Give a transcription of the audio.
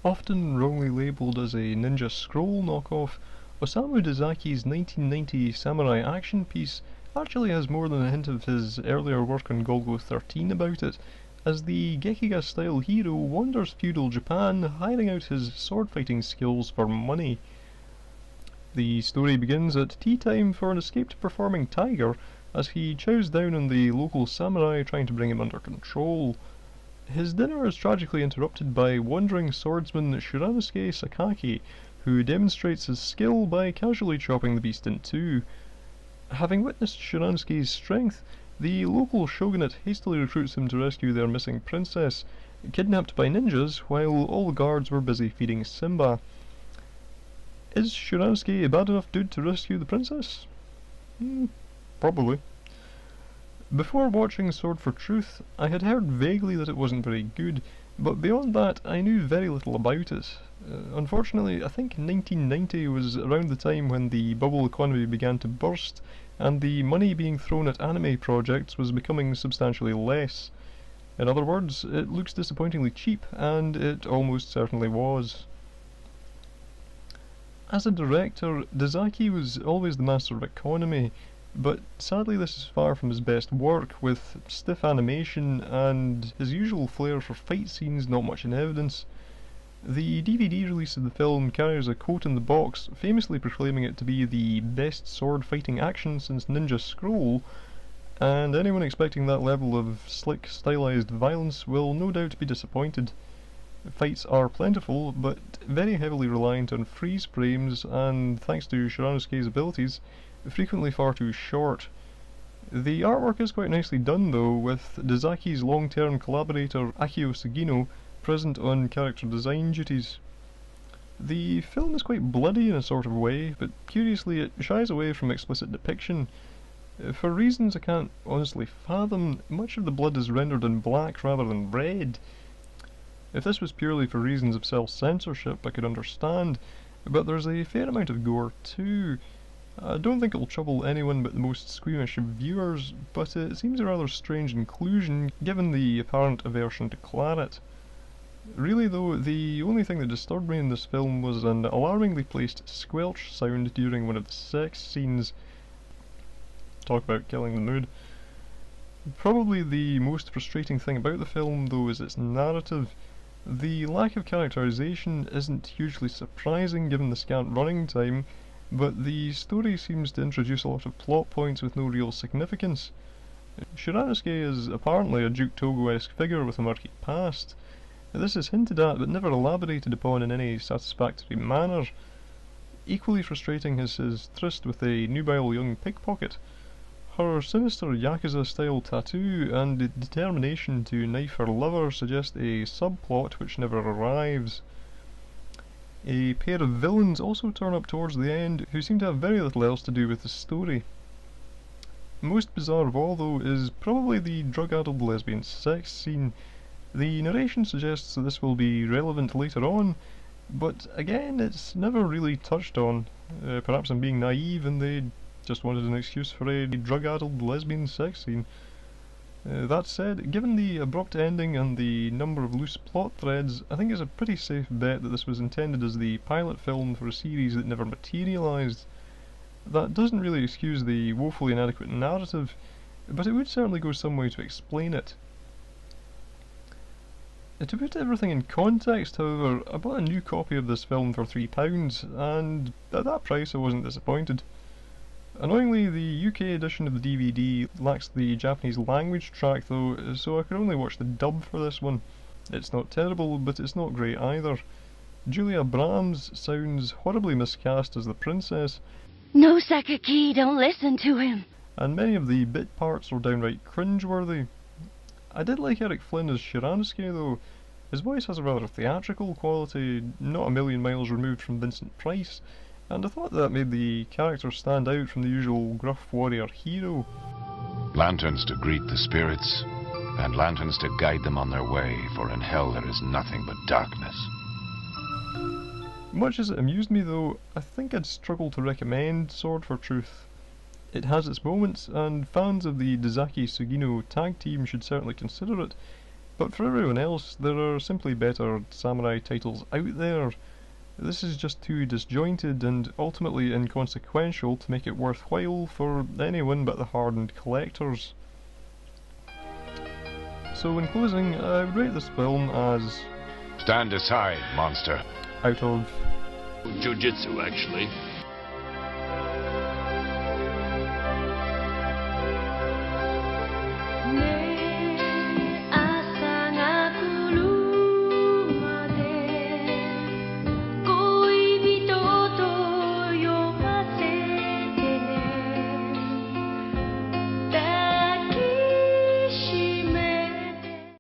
Often wrongly labelled as a Ninja Scroll knockoff, Osamu Dazaki's 1990 samurai action piece actually has more than a hint of his earlier work on Golgo 13 about it, as the Gekiga-style hero wanders feudal Japan hiring out his sword-fighting skills for money. The story begins at tea time for an escaped performing tiger as he chows down on the local samurai trying to bring him under control. His dinner is tragically interrupted by wandering swordsman Shuranosuke Sakaki, who demonstrates his skill by casually chopping the beast in two. Having witnessed Shuranosuke's strength, the local shogunate hastily recruits him to rescue their missing princess, kidnapped by ninjas while all the guards were busy feeding Simba. Is Shuranosuke a bad enough dude to rescue the princess? Probably. Before watching Sword for Truth, I had heard vaguely that it wasn't very good, but beyond that I knew very little about it. Unfortunately, I think 1990 was around the time when the bubble economy began to burst, and the money being thrown at anime projects was becoming substantially less. In other words, it looks disappointingly cheap, and it almost certainly was. As a director, Dazaki was always the master of economy, but sadly this is far from his best work, with stiff animation and his usual flair for fight scenes not much in evidence. The DVD release of the film carries a quote in the box famously proclaiming it to be the best sword fighting action since Ninja Scroll, and anyone expecting that level of slick, stylized violence will no doubt be disappointed. Fights are plentiful, but very heavily reliant on freeze frames, and thanks to Shuranosuke's abilities, frequently far too short. The artwork is quite nicely done though, with Dazaki's long-term collaborator Akio Sugino present on character design duties. The film is quite bloody in a sort of way, but curiously it shies away from explicit depiction. For reasons I can't honestly fathom, much of the blood is rendered in black rather than red. If this was purely for reasons of self-censorship, I could understand, but there's a fair amount of gore too. I don't think it'll trouble anyone but the most squeamish of viewers, but it seems a rather strange inclusion given the apparent aversion to claret. Really though, the only thing that disturbed me in this film was an alarmingly placed squelch sound during one of the sex scenes. Talk about killing the mood. Probably the most frustrating thing about the film though is its narrative. The lack of characterization isn't hugely surprising given the scant running time, but the story seems to introduce a lot of plot points with no real significance. Shuranosuke is apparently a Duke Togo-esque figure with a murky past. This is hinted at but never elaborated upon in any satisfactory manner. Equally frustrating is his tryst with a nubile young pickpocket. Her sinister Yakuza-style tattoo and determination to knife her lover suggest a subplot which never arrives. A pair of villains also turn up towards the end who seem to have very little else to do with the story. Most bizarre of all though is probably the drug-addled lesbian sex scene. The narration suggests that this will be relevant later on, but again it's never really touched on. Perhaps I'm being naive and they just wanted an excuse for a drug-addled lesbian sex scene. That said, given the abrupt ending and the number of loose plot threads, I think it's a pretty safe bet that this was intended as the pilot film for a series that never materialised. That doesn't really excuse the woefully inadequate narrative, but it would certainly go some way to explain it. To put everything in context, however, I bought a new copy of this film for £3, and at that price I wasn't disappointed. Annoyingly, the UK edition of the DVD lacks the Japanese language track though, so I could only watch the dub for this one. It's not terrible, but it's not great either. Julia Brahms sounds horribly miscast as the princess. No, Sakaki, don't listen to him. And many of the bit parts are downright cringeworthy. I did like Eric Flynn as Shuranosuke though. His voice has a rather theatrical quality, not a million miles removed from Vincent Price, and I thought that made the character stand out from the usual gruff warrior hero. Lanterns to greet the spirits, and lanterns to guide them on their way, for in hell there is nothing but darkness. Much as it amused me though, I think I'd struggle to recommend Sword for Truth. It has its moments, and fans of the Dazaki Sugino tag team should certainly consider it. But for everyone else, there are simply better samurai titles out there. This is just too disjointed and ultimately inconsequential to make it worthwhile for anyone but the hardened collectors. So in closing, I would rate this film as... Stand aside, monster. out of... Jiu-jitsu, actually.